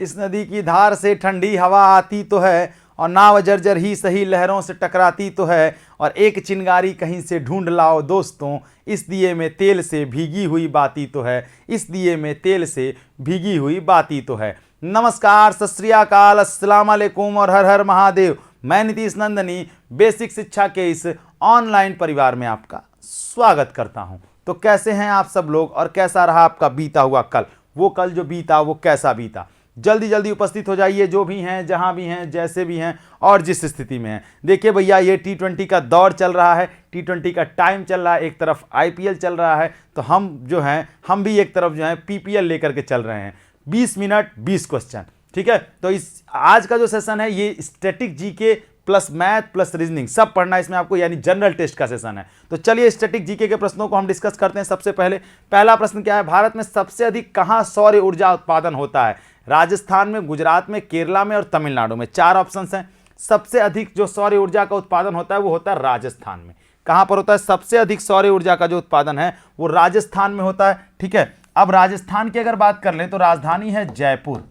इस नदी की धार से ठंडी हवा आती तो है, और नाव जर्जर ही सही लहरों से टकराती तो है, और एक चिंगारी कहीं से ढूंढ लाओ दोस्तों, इस दिए में तेल से भीगी हुई बाती तो है, इस दिए में तेल से भीगी हुई बाती तो है। नमस्कार, सत श्री अकाल, अस्सलाम वालेकुम और हर हर महादेव। मैं नीतीश नंदनी बेसिक शिक्षा के इस ऑनलाइन परिवार में आपका स्वागत करता हूं। तो कैसे हैं आप सब लोग और कैसा रहा आपका बीता हुआ कल? वो कल जो बीता वो कैसा बीता? जल्दी जल्दी उपस्थित हो जाइए, जो भी हैं, जहां भी हैं, जैसे भी हैं और जिस स्थिति में हैं। देखिए भैया, ये T20 का दौर चल रहा है, T20 का टाइम चल रहा है, एक तरफ IPL चल रहा है, तो हम जो हैं हम भी एक तरफ जो है PPL लेकर के चल रहे हैं। 20 मिनट 20 क्वेश्चन, ठीक है। तो इस आज का जो सेशन है ये static GK plus math plus reasoning सब पढ़ना है इसमें आपको, यानी जनरल टेस्ट का सेशन है। तो चलिए स्टैटिक जीके के प्रश्नों को हम डिस्कस करते हैं। सबसे पहले पहला प्रश्न क्या है? भारत में सबसे अधिक कहां सौर ऊर्जा उत्पादन होता है? राजस्थान में, गुजरात में, केरला में और तमिलनाडु में। 4 ऑप्शंस हैं। सबसे अधिक जो सौर ऊर्जा का उत्पादन होता है वो होता है राजस्थान में। कहां पर होता है? सबसे अधिक सौर ऊर्जा का जो उत्पादन है वो राजस्थान में होता है, ठीक है। अब राजस्थान की अगर बात कर लें तो राजधानी है जयपुर,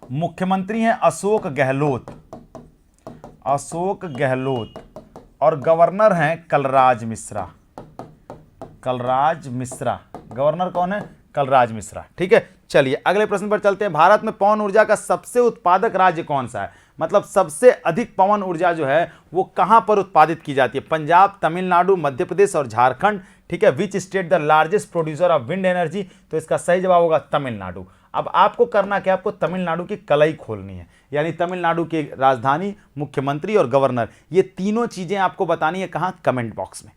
मुख्यमंत्री हैं अशोक गहलोत, और गवर्नर हैं कलराज मिश्रा। गवर्नर कौन है? कलराज मिश्रा, ठीक है। चलिए अगले प्रश्न पर चलते हैं। भारत में पवन ऊर्जा का सबसे उत्पादक राज्य कौन सा है? मतलब सबसे अधिक पवन ऊर्जा जो है वो कहां पर उत्पादित की जाती है? पंजाब, तमिलनाडु, मध्य प्रदेश और झारखंड, ठीक है। Which state the largest producer of wind energy? तो इसका सही जवाब होगा तमिलनाडु। अब आपको करना क्या? आपको तमिलनाडु की कलई खोलनी है, यानी तमिलनाडु की राजधानी, मुख्यमंत्री और गवर्नर, ये तीनों चीजें आपको बतानी है। कहां? कमेंट बॉक्स में।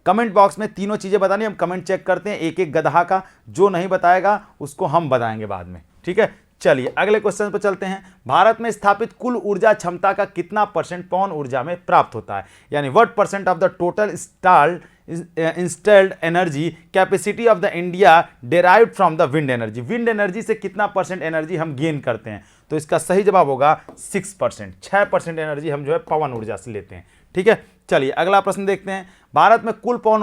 कमेंट बॉक्स में तीनों चीजें बतानी है। हम कमेंट चेक करते हैं एक एक गधा का, जो नहीं बताएगा उसको हम बताएंगे बाद में, ठीक है। चलिए अगले क्वेश्चन पर चलते हैं। भारत में स्थापित कुल ऊर्जा क्षमता का कितना परसेंट पवन ऊर्जा में प्राप्त होता है? यानी what percent of the total installed energy capacity of the India derived from the wind energy? Wind energy से कितना परसेंट एनर्जी हम गेन करते हैं? तो इसका सही जवाब होगा 6%। 6% एनर्जी हम जो है पवन ऊर्जा से लेते हैं, ठीक है। चलिए अगला प्रश्न देखते हैं। भारत में पवन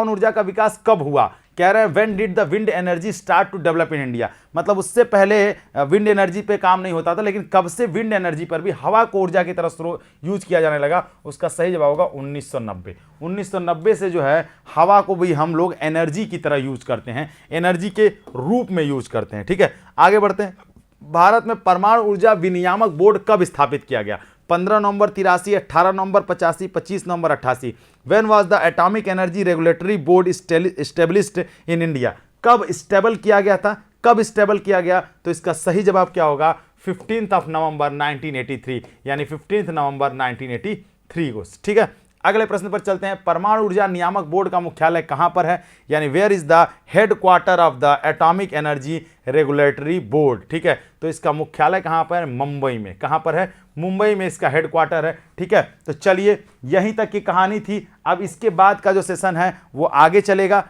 ऊर्जा का विकास कब हुआ? कह रहे हैं when did the wind energy start to develop in India? मतलब उससे पहले विंड एनर्जी पे काम नहीं होता था, लेकिन कब से विंड एनर्जी पर भी हवा को ऊर्जा की तरह यूज किया जाने लगा? उसका सही जवाब होगा 1990। 1990 से जो है हवा को भी हम लोग एनर्जी की तरह यूज करते हैं, एनर्जी के रूप में यूज करते हैं, ठीक है। आगे बढ़ते हैं। भारत में परमाणु ऊर्जा विनियामक बोर्ड कब स्थापित किया गया? 15 नवंबर 83, 18 नवंबर 85, 25 नवंबर 88। When was the atomic energy regulatory board established in India? कब स्टेबल किया गया था? तो इसका सही जवाब क्या होगा? 15 नवंबर 1983, यानी 15 नवंबर 1983 को, ठीक है। अगले प्रश्न पर चलते हैं। परमाणु ऊर्जा नियामक बोर्ड का मुख्यालय कहां पर है? यानी where is the headquarter of the atomic energy regulatory board, ठीक है। तो इसका मुख्यालय कहां पर है? मुंबई में। कहां पर है? मुंबई में इसका हेडक्वार्टर है, ठीक है। तो चलिए यहीं तक की कहानी थी। अब इसके बाद का जो सेशन है वो आगे चलेगा।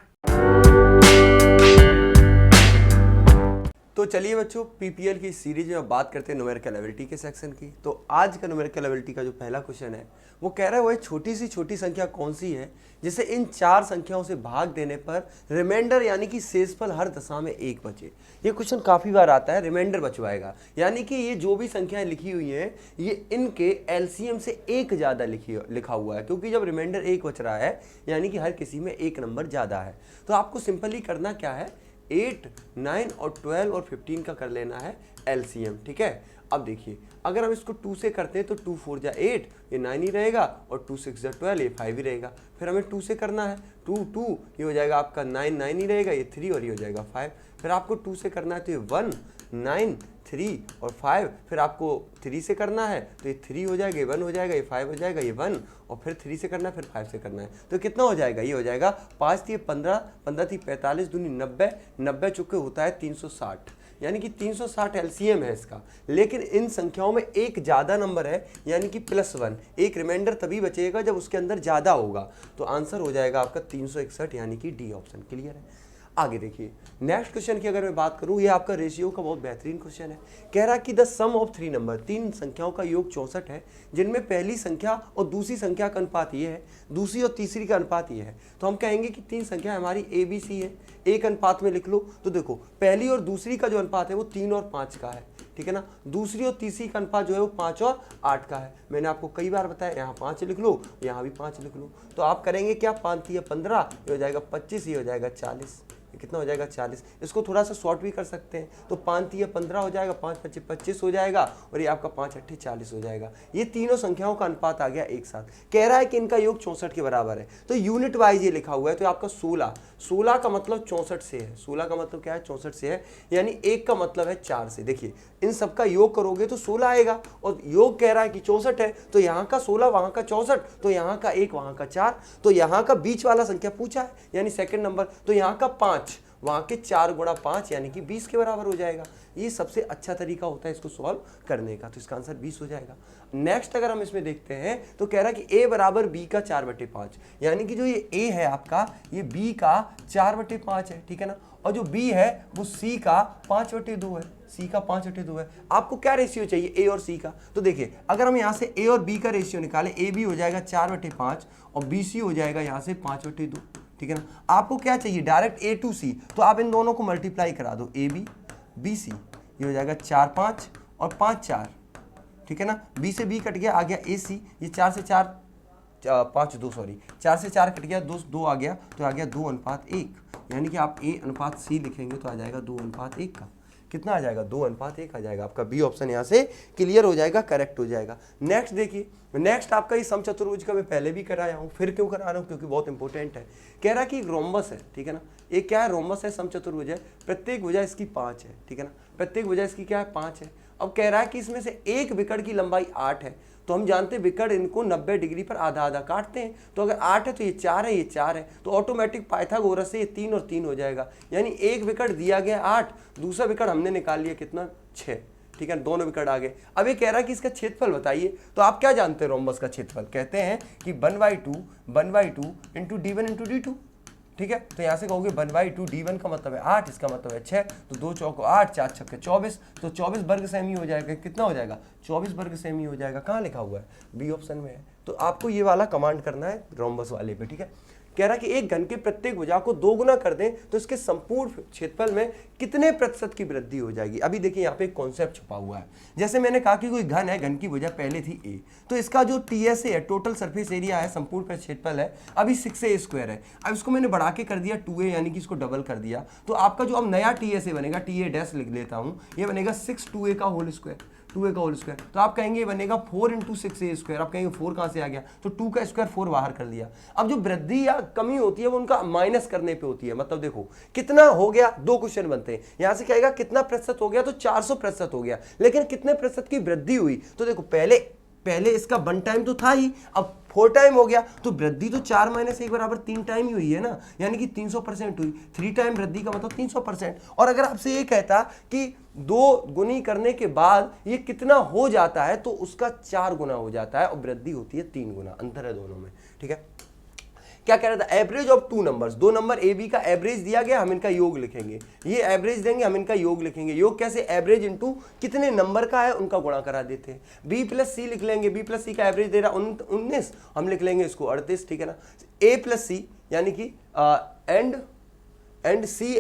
तो चलिए बच्चों, पीपीएल की सीरीज में बात करते हैं न्यूमेरिकल एबिलिटी के सेक्शन की। तो आज का न्यूमेरिकल एबिलिटी का जो पहला क्वेश्चन है वो कह रहा है वो एक छोटी सी छोटी संख्या कौन सी है जिसे इन 4 संख्याओं से भाग देने पर रिमाइंडर यानी कि शेषफल हर दशा में 1 बचे। ये क्वेश्चन काफ़ी बार आता है, रिमाइंडर बचवाएगा, यानी कि ये जो भी संख्याएं लिखी हुई हैं ये इनके एलसीएम से 1 ज़्यादा लिखा हुआ है, क्योंकि जब रिमाइंडर 1 बच रहा है यानी कि हर किसी में 1 नंबर ज़्यादा है। तो आपको सिंपली करना क्या है? 8, 9 और 12 और 15 का कर लेना है एलसीएम, ठीक है। अब देखिए, अगर हम इसको 2 से करते हैं तो 2 4 जा 8, ये 9 ही रहेगा, और 2 6 जा 12, ये 5 ही रहेगा। फिर हमें 2 से करना है, 2 2 ये हो जाएगा आपका 9 9 ही रहेगा, ये 3 और ये हो जाएगा 5। फिर आपको 2 से करना है तो ये 1 9 3 और 5। फिर आपको 3 से करना है तो ये 3 हो जाएगा, ये 1 हो जाएगा, ये 5 हो जाएगा, ये 1, और फिर 3 से करना है, फिर 5 से करना है। तो कितना हो जाएगा? ये हो जाएगा 5 थी 15, 15 थी 45, दूनी 90, 90 चुके होता है 360, यानी कि 360 एलसीएम है इसका। लेकिन इन संख्याओं में एक ज़्यादा नंबर है, यानी कि +1। एक रिमाइंडर तभी बचेगा जब उसके अंदर ज़्यादा होगा। तो आंसर हो जाएगा आपका 361, यानी कि डी ऑप्शन। क्लियर है? आगे देखिए, नेक्स्ट क्वेश्चन की अगर मैं बात करूं, ये आपका रेशियो का बहुत बेहतरीन क्वेश्चन है। कह रहा कि द सम ऑफ 3 नंबर, 3 संख्याओं का योग 64 है, जिनमें पहली संख्या और दूसरी संख्या का अनुपात ये है, दूसरी और तीसरी का अनुपात ये है। तो हम कहेंगे कि 3 संख्या हमारी ABC है, एक अनुपात में लिख लो। तो देखो पहली और दूसरी का जो अनुपात है वो 3 और 5 का है, ठीक है ना। दूसरी और तीसरी का अनुपात जो है वो 5 और 8 का है। मैंने आपको कई बार बताया, यहाँ 5 लिख लो, यहाँ भी 5 लिख लो। तो आप करेंगे क्या, 5 या 15, ये हो जाएगा 25, ये हो जाएगा 40, ये कितना हो जाएगा 40। इसको थोड़ा सा शॉर्ट भी कर सकते हैं, तो 5 या 15 हो जाएगा, 5 25 25 हो जाएगा, और ये आपका 5 8 40 हो जाएगा। ये तीनों संख्याओं का अनुपात आ गया एक साथ। कह रहा है कि इनका योग 64 के बराबर है, तो यूनिट वाइज ये लिखा हुआ है। तो आपका 16 का मतलब 64 से है, 16 का मतलब क्या है, 64 से है, यानी 1 का मतलब है 4 से। देखिए इन सबका योग करोगे तो 16 आएगा, और योग कह रहा है कि 64 है, तो यहाँ का 16 वहाँ का 64, तो यहाँ का 1 वहाँ का 4, तो यहाँ का बीच वाला संख्या पूछा है यानी सेकंड नंबर, तो यहाँ का 5 वहाँ के 4 गुणा 5 यानी कि 20 के बराबर हो जाएगा। ये सबसे अच्छा तरीका होता है इसको सॉल्व करने का, तो इसका आंसर 20 हो जाएगा। नेक्स्ट अगर हम इसमें देखते हैं तो कह रहा है कि a बराबर b का 4/5, यानी कि जो ये a है आपका, ये b का 4/5 है, ठीक है ना। और जो b है वो c का 5/2 है, c का 5/2 है। आपको क्या रेशियो चाहिए a और c का, तो देखिए अगर हम यहाँ से a और b का रेशियो निकालें, ab हो जाएगा 4/5 और bc हो जाएगा यहाँ से 5/2, ठीक है ना। आपको क्या चाहिए, डायरेक्ट a to c, तो आप इन दोनों को मल्टीप्लाई करा दो, ab bc, ये हो जाएगा 4 5 और 5 4, ठीक है ना। b से b कट गया, आ गया ac, ये 4 से 4 5 2 सॉरी 4 से 4 कट गया, 2 आ गया, तो आ गया 2:1, यानी कि आप a/c लिखेंगे तो आ जाएगा 2:1 का। कितना आ जाएगा, 2:1 आ जाएगा। आपका बी ऑप्शन यहाँ से क्लियर हो जाएगा, करेक्ट हो जाएगा। नेक्स्ट देखिए, नेक्स्ट आपका ये समचतुर्भुज का मैं पहले भी कराया हूँ, फिर क्यों करा रहा हूँ, क्योंकि बहुत इंपॉर्टेंट है। कह रहा है कि एक रोम्बस है, ठीक है ना। एक क्या है, रोम्बस है, समचतुर्भुज है, प्रत्येक भुजा इसकी 5 है, ठीक है ना। प्रत्येक भुजा इसकी क्या है, 5 है। अब कह रहा है कि इसमें से एक विकर्ण की लंबाई 8 है, तो हम जानते हैं विकर्ण इनको 90 डिग्री पर आधा आधा काटते हैं, तो अगर 8 है तो ये 4 है, ये 4 है, तो ऑटोमेटिक पाइथागोरस से ये 3 और 3 हो जाएगा, यानी एक विकर्ण दिया गया 8, दूसरा विकर्ण हमने निकाल लिया कितना, 6, ठीक है, दोनों विकर्ण आ गए। अब ये कह रहा है कि इसका क्षेत्रफल बताइए, तो आप क्या जानते हैं रोम्बस का क्षेत्रफल, कहते हैं कि 1/2 इंटू d1 इंटू d2, ठीक है। तो यहाँ से कहोगे 1/2, d1 का मतलब है 8, इसका मतलब है 6, तो 2 चौको 8, 4 छक्के 24, तो 24 वर्ग सेमी हो जाएगा। कितना हो जाएगा, 24 वर्ग सेमी हो जाएगा। कहाँ लिखा हुआ है, बी ऑप्शन में है। तो आपको ये वाला कमांड करना है रोम्बस वाले पे, ठीक है। कह रहा है कि एक घन के प्रत्येक भुजा को 2 गुना कर दें तो इसके संपूर्ण क्षेत्रफल में कितने प्रतिशत की वृद्धि हो जाएगी। अभी देखिए यहाँ पे एक कॉन्सेप्ट छुपा हुआ है। जैसे मैंने कहा कि कोई घन है, घन की भुजा पहले थी a, तो इसका जो TSA है, टोटल सरफेस एरिया है, संपूर्ण क्षेत्रफल है, अभी 6a² है। अब इसको मैंने बढ़ा के कर दिया 2a, यानी कि इसको डबल कर दिया, तो आपका जो अब नया TSA बनेगा, TA' लिख लेता हूँ, ये बनेगा 6 2a का होल स्क्वायर, 2a का होल स्क्वायर। तो आप कहेंगे ये बनेगा 4 इंटू 6a²। आप कहेंगे 4 कहाँ से आ गया, तो 2 का स्क्वायर 4 बाहर कर लिया। अब जो वृद्धि या कमी होती है वो उनका माइनस करने पे होती है। मतलब देखो कितना हो गया, 2 क्वेश्चन बनते हैं। यहाँ से कहेगा कितना प्रतिशत हो गया, तो 400% हो गया, लेकिन कितने प्रतिशत की वृद्धि हुई, तो देखो पहले इसका 1 टाइम तो था ही, अब 4 टाइम हो गया, तो वृद्धि तो 4 - 1 बराबर 3 टाइम ही हुई है ना, यानी कि 300% हुई। 3 टाइम वृद्धि का मतलब 300%। और अगर आपसे ये कहता कि 2 गुनी करने के बाद ये कितना हो जाता है, तो उसका 4 गुना हो जाता है, और वृद्धि होती है 3 गुना, अंतर है दोनों में, ठीक है। क्या कह रहा था, average of 2 numbers, 2 number A B का एवरेज दिया गया, हम इनका योग लिखेंगे। ये एवरेज देंगे, हम इनका योग लिखेंगे। योग कैसे, एवरेज इंटू कितने नंबर का है उनका गुणा करा देते हैं। बी प्लस सी लिख लेंगे, बी प्लस सी का एवरेज दे रहा 19, हम लिख लेंगे इसको 38, ठीक है ना। ए प्लस सी यानी कि and C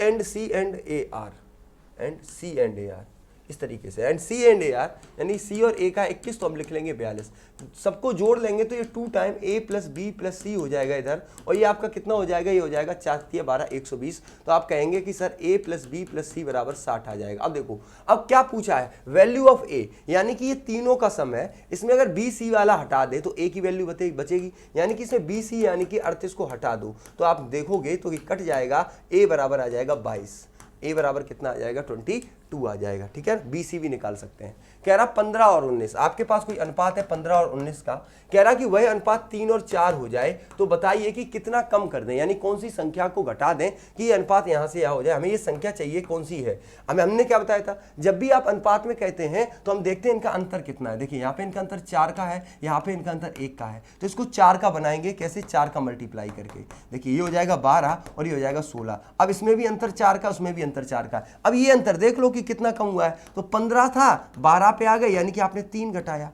and A R, इस तरीके से, and C and A R, यानी सी और ए का 21, तो हम लिख लेंगे 42। सबको जोड़ लेंगे तो ये 2 टाइम ए प्लस बी प्लस सी हो जाएगा इधर, और ये आपका कितना हो जाएगा, ये हो जाएगा 4 12 120। तो आप कहेंगे कि सर ए प्लस बी प्लस सी बराबर 60 आ जाएगा। अब देखो अब क्या पूछा है, वैल्यू ऑफ ए, यानी कि ये तीनों का सम है, इसमें अगर बी सी वाला हटा दे तो ए की वैल्यू बचेगी, यानी कि इसमें बी सी यानी कि 38 को हटा दो, तो आप देखोगे तो ये कट जाएगा, ए बराबर आ जाएगा 22, ए बराबर कितना आ जाएगा, 22 आ जाएगा, ठीक है। बी सी भी निकाल सकते हैं। कह रहा 15 और 19, आपके पास कोई अनुपात है 15 और 19 का, कह रहा कि वह अनुपात 3 और 4 हो जाए, तो बताइए कि कितना कम कर दें, यानी कौन सी संख्या को घटा दें कि ये अनुपात यहाँ से यहाँ हो जाए। हमें ये संख्या चाहिए कौन सी है, हमने क्या बताया था, जब भी आप अनुपात में कहते हैं तो हम देखते हैं इनका अंतर कितना है। देखिए यहाँ पे इनका अंतर 4 का है, यहाँ पे इनका अंतर 1 का है, तो इसको 4 का बनाएंगे, कैसे, 4 का मल्टीप्लाई करके। देखिए ये हो जाएगा 12 और ये हो जाएगा 16। अब इसमें भी अंतर 4 का, उसमें भी अंतर 4 का। अब ये अंतर देख लो कि कितना कम हुआ है, तो 15 था 12 पे आ गए, यानी कि आपने 3 घटाया।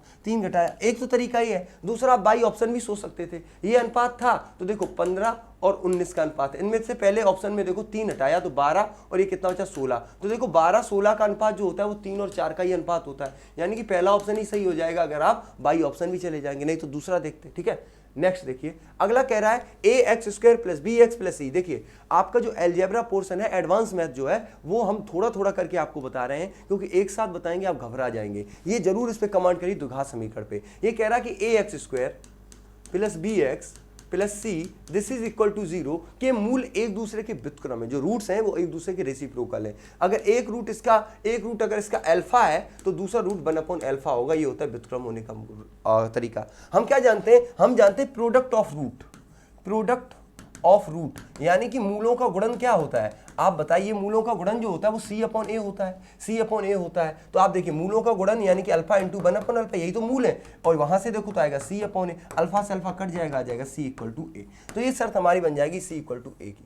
एक तो तरीका ही है। दूसरा आप बाई ऑप्शन भी सोच सकते थे, ये अनुपात था तो देखो 15 और 19 का अनुपात है। इनमें से पहले ऑप्शन में देखो 3 हटाया तो 12 और ये कितना बचा 16। तो देखो 12-16 का अनुपात जो होता है वो 3 और 4 का ही अनुपात होता है, यानी कि पहला ऑप्शन ही सही हो जाएगा अगर आप बाई ऑप्शन भी चले जाएंगे, नहीं तो दूसरा देखते। ठीक है, नेक्स्ट देखिए, अगला कह रहा है ax² + bx + c। देखिए आपका जो अलजेब्रा पोर्शन है, एडवांस मैथ जो है, वो हम थोड़ा थोड़ा करके आपको बता रहे हैं, क्योंकि एक साथ बताएंगे आप घबरा जाएंगे। ये जरूर इस पे कमांड करिए द्विघात समीकरण पे। ये कह रहा है कि ax² + bx + c this is equal to 0 के मूल एक दूसरे के व्युत्क्रम है, जो रूट्स हैं वो एक दूसरे के रेसिप्रोकल है। अगर एक रूट अगर इसका अल्फा है तो दूसरा रूट 1/अल्फा होगा। ये होता है व्युत्क्रम होने का तरीका। हम क्या जानते हैं, हम जानते हैं प्रोडक्ट ऑफ रूट, यानी कि मूलों का गुणन क्या होता है। आप बताइए, मूलों का गुणन जो होता है वो c/a होता है, c/a होता है। तो आप देखिए मूलों का गुणन यानी कि अल्फा इंटू 1/अल्फा, यही तो मूल है। और वहां से देखो तो आएगा c/a, अल्फा से अल्फा कट जाएगा, आ जाएगा c = a। तो ये शर्त हमारी बन जाएगी c = a की।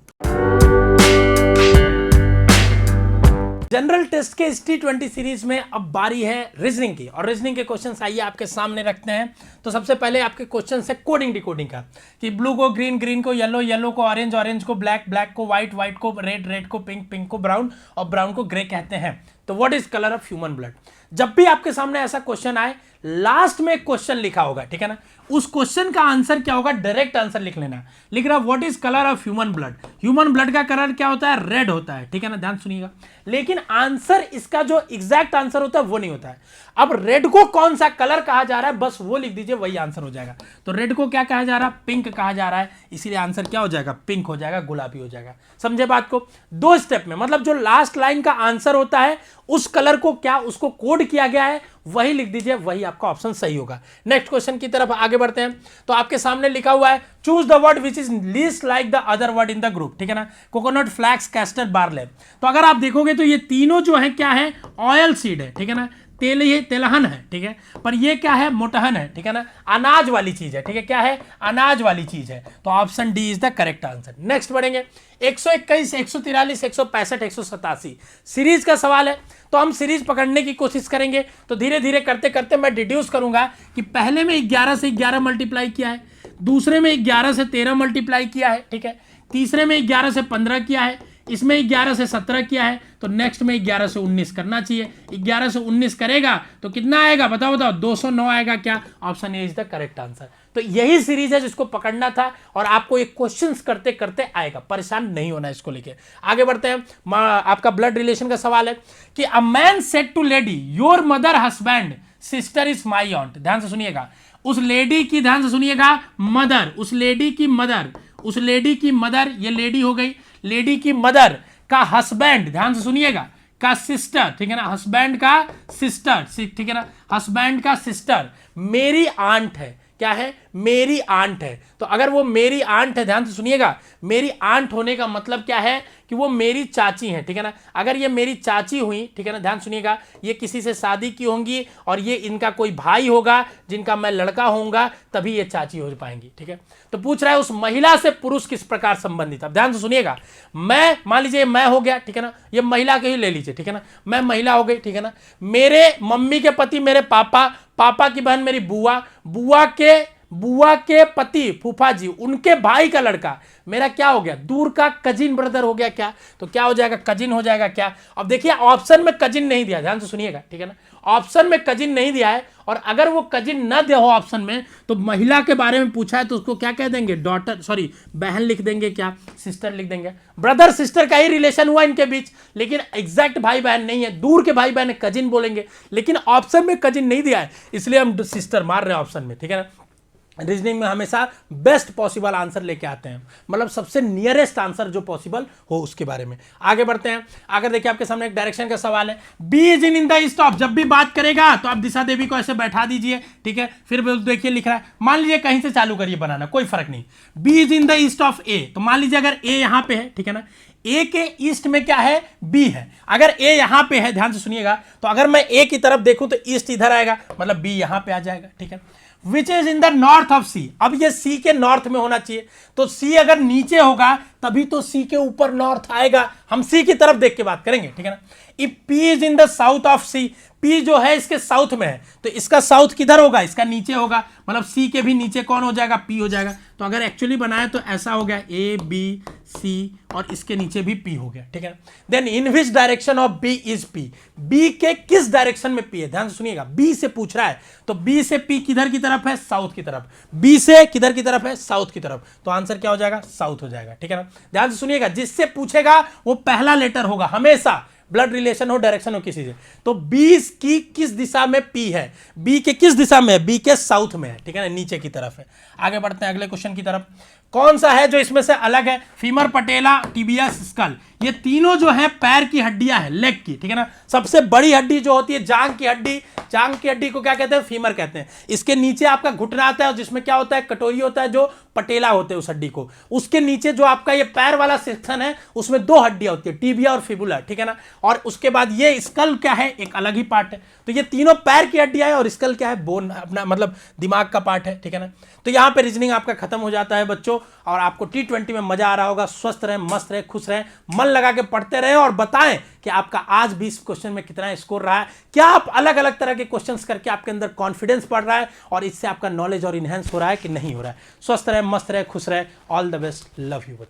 जनरल टेस्ट के इस T20 सीरीज में अब बारी है रीजनिंग की, और रीजनिंग के क्वेश्चंस आइए आपके सामने रखते हैं। तो सबसे पहले आपके क्वेश्चन है कोडिंग डिकोडिंग का, कि ब्लू को ग्रीन, ग्रीन को येलो, येलो को ऑरेंज, ऑरेंज को ब्लैक, ब्लैक को व्हाइट, व्हाइट को रेड, रेड को पिंक, पिंक को ब्राउन और ब्राउन को ग्रे कहते हैं। तो what is colour of human blood. जब भी आपके सामने ऐसा क्वेश्चन आए, लास्ट में एक क्वेश्चन लिखा होगा, ठीक है ना, उस क्वेश्चन का आंसर क्या होगा, डायरेक्ट आंसर लिख लेना। लिख रहा what is colour of human blood. Human blood का कलर क्या होता है, रेड होता है, ठीक है ना, ध्यान सुनिएगा। लेकिन आंसर इसका जो एग्जैक्ट आंसर होता है वो नहीं होता है। अब रेड को कौन सा कलर कहा जा रहा है, बस वो लिख दीजिए, वही आंसर हो जाएगा। तो रेड को क्या कहा जा रहा है, पिंक कहा जा रहा है, इसीलिए आंसर क्या हो जाएगा, पिंक हो जाएगा, गुलाबी हो जाएगा। समझे बात को। 2 स्टेप में, मतलब जो लास्ट लाइन का आंसर होता है उस कलर को क्या उसको कोड किया गया है वही लिख दीजिए, वही आपका ऑप्शन सही होगा। नेक्स्ट क्वेश्चन की तरफ आगे बढ़ते हैं। तो आपके सामने लिखा हुआ है choose the word which is least like the other word in the group, ठीक है ना। Coconut, flax, castor, barley. तो अगर आप देखोगे तो ये तीनों जो है क्या है, ऑयल सीड है, ठीक है ना। तेल, ये तेलहन है, ठीक है, पर ये क्या है, मोटहन है, ठीक है ना, अनाज वाली चीज है, ठीक है, क्या है, अनाज वाली चीज है। तो option D is the correct answer. Next बढ़ेंगे, 121, 143, 165, 187 सीरीज का सवाल है। तो हम सीरीज पकड़ने की कोशिश करेंगे। तो धीरे धीरे करते करते मैं डिड्यूस करूंगा कि पहले में 11 से 11 मल्टीप्लाई किया है, दूसरे में 11 से 13 मल्टीप्लाई किया है, ठीक है, तीसरे में 11 से 15 किया है, इसमें 11 से 17 किया है, तो नेक्स्ट में 11 से 19 करना चाहिए। 11 से 19 करेगा तो कितना आएगा, बताओ बताओ, 209 आएगा। क्या, option A is the correct answer. तो यही सीरीज है जिसको पकड़ना था, और आपको ये क्वेश्चंस करते करते आएगा, परेशान नहीं होना इसको लेके। आगे बढ़ते हैं। आपका ब्लड रिलेशन का सवाल है कि a man said to lady your mother husband sister is my aunt. ध्यान से सुनिएगा, उस लेडी की, ध्यान से सुनिएगा, मदर, उस लेडी की मदर, उस लेडी की मदर, ये लेडी हो गई, लेडी की मदर का हस्बैंड, ध्यान से सुनिएगा, का सिस्टर, ठीक है ना, हस्बैंड का सिस्टर, ठीक है ना, हस्बैंड का सिस्टर मेरी आंट है। क्या है, मेरी आंट है। तो अगर वो मेरी आंट है, ध्यान से सुनिएगा, मेरी आंट होने का मतलब क्या है कि वो मेरी चाची है, ठीक है ना। अगर ये मेरी चाची हुई, ठीक है ना, ध्यान सुनिएगा, ये किसी से शादी की होंगी और ये इनका कोई भाई होगा जिनका मैं लड़का होऊंगा, तभी ये चाची हो पाएंगी, ठीक है। तो पूछ रहा है उस महिला से पुरुष किस प्रकार संबंधित। अब ध्यान से सुनिएगा, मैं, मान लीजिए मैं हो गया, ठीक है ना, ये महिला के ही ले लीजिए, ठीक है ना, मैं महिला हो गई, ठीक है ना। मेरे मम्मी के पति मेरे पापा, पापा की बहन मेरी बुआ, बुआ के पति फूफा जी, उनके भाई का लड़का मेरा क्या हो गया, दूर का कजिन ब्रदर हो गया। क्या, तो क्या हो जाएगा, कजिन हो जाएगा। क्या, अब देखिए ऑप्शन में कजिन नहीं दिया, ध्यान से सुनिएगा, ठीक है ना, ऑप्शन में कजिन नहीं दिया है, और अगर वो कजिन न दिया हो ऑप्शन में, तो महिला के बारे में पूछा है तो उसको क्या कह देंगे, डॉटर, सॉरी बहन लिख देंगे, क्या, सिस्टर लिख देंगे। ब्रदर सिस्टर का ही रिलेशन हुआ इनके बीच, लेकिन एग्जैक्ट भाई बहन नहीं है, दूर के भाई बहन है, कजिन बोलेंगे, लेकिन ऑप्शन में कजिन नहीं दिया है, इसलिए हम सिस्टर मार रहे हैं ऑप्शन में, ठीक है ना। रीजनिंग में हमेशा बेस्ट पॉसिबल आंसर लेके आते हैं, मतलब सबसे नियरेस्ट आंसर जो पॉसिबल हो उसके बारे में। आगे बढ़ते हैं। आगे देखिए आपके सामने एक डायरेक्शन का सवाल है, B is in the east of. जब भी बात करेगा तो आप दिशा देवी को ऐसे बैठा दीजिए, ठीक है। फिर देखिए लिख रहा है, मान लीजिए कहीं से चालू करिए बनाना, कोई फर्क नहीं। B is in the east of A, तो मान लीजिए अगर ए यहां पे है, ठीक है ना, ए के ईस्ट में क्या है, बी है। अगर ए यहां पे है, ध्यान से सुनिएगा, तो अगर मैं ए की तरफ देखूं तो ईस्ट इधर आएगा, मतलब बी यहां पे आ जाएगा, ठीक है। Which is in the north of C, अब ये सी के नॉर्थ में होना चाहिए, तो सी अगर नीचे होगा तभी तो सी के ऊपर नॉर्थ आएगा। हम सी की तरफ देख के बात करेंगे, ठीक है ना। If P is in the south of C, P जो है इसके साउथ में है, तो इसका साउथ किधर होगा, इसका नीचे होगा, मतलब सी के भी नीचे कौन हो जाएगा, पी हो जाएगा। तो अगर एक्चुअली बनाए तो ऐसा हो गया ए बी सी और इसके नीचे भी पी हो गया, ठीक है। Then in which direction of B is P, B के किस डायरेक्शन में पी है, ध्यान से सुनिएगा, बी से पूछ रहा है, तो बी से पी किधर की तरफ है, साउथ की तरफ, बी से किधर की तरफ है, साउथ की तरफ, तो आंसर क्या हो जाएगा, साउथ हो जाएगा, ठीक है ना। ध्यान से सुनिएगा, जिससे पूछेगा वो पहला लेटर होगा हमेशा, ब्लड रिलेशन हो, डायरेक्शन हो किसी से। तो बी की किस दिशा में पी है, बी के किस दिशा में है, बी के साउथ में है, ठीक है ना, नीचे की तरफ है। आगे बढ़ते हैं अगले क्वेश्चन की तरफ। कौन सा है जो इसमें से अलग है, फीमर, पटेला, टिबिया, स्कल, ये तीनों जो है पैर की हड्डियां हैं, लेग की, ठीक है ना। सबसे बड़ी हड्डी जो होती है जांग की हड्डी, जांग की हड्डी को क्या कहते हैं, फीमर कहते हैं। इसके नीचे आपका घुटना आता है जिसमें क्या होता है, कटोरी होता है, जो पटेला होते हैं उस हड्डी को। उसके नीचे जो आपका ये पैर वाला सेक्शन है उसमें दो हड्डियां होती है, टिबिया और फिबुला, ठीक है ना। और उसके बाद ये स्कल क्या है, एक अलग ही पार्ट है। तो ये तीनों पैर की हड्डियां है और स्कल क्या है, बोन, अपना मतलब दिमाग का पार्ट है, ठीक है ना। तो यहाँ पे रीजनिंग आपका खत्म हो जाता है बच्चों, और आपको T20 में मजा आ रहा होगा। स्वस्थ रहें, मस्त रहें, खुश रहें, मन लगा के पढ़ते रहें और बताएं कि आपका आज 20 क्वेश्चन में कितना स्कोर रहा है, क्या आप अलग अलग तरह के क्वेश्चंस करके आपके अंदर कॉन्फिडेंस बढ़ रहा है और इससे आपका नॉलेज और इनहेंस हो रहा है कि नहीं हो रहा है। स्वस्थ रहें, मस्त रहें, खुश रहें। All the best, love you बच्चों।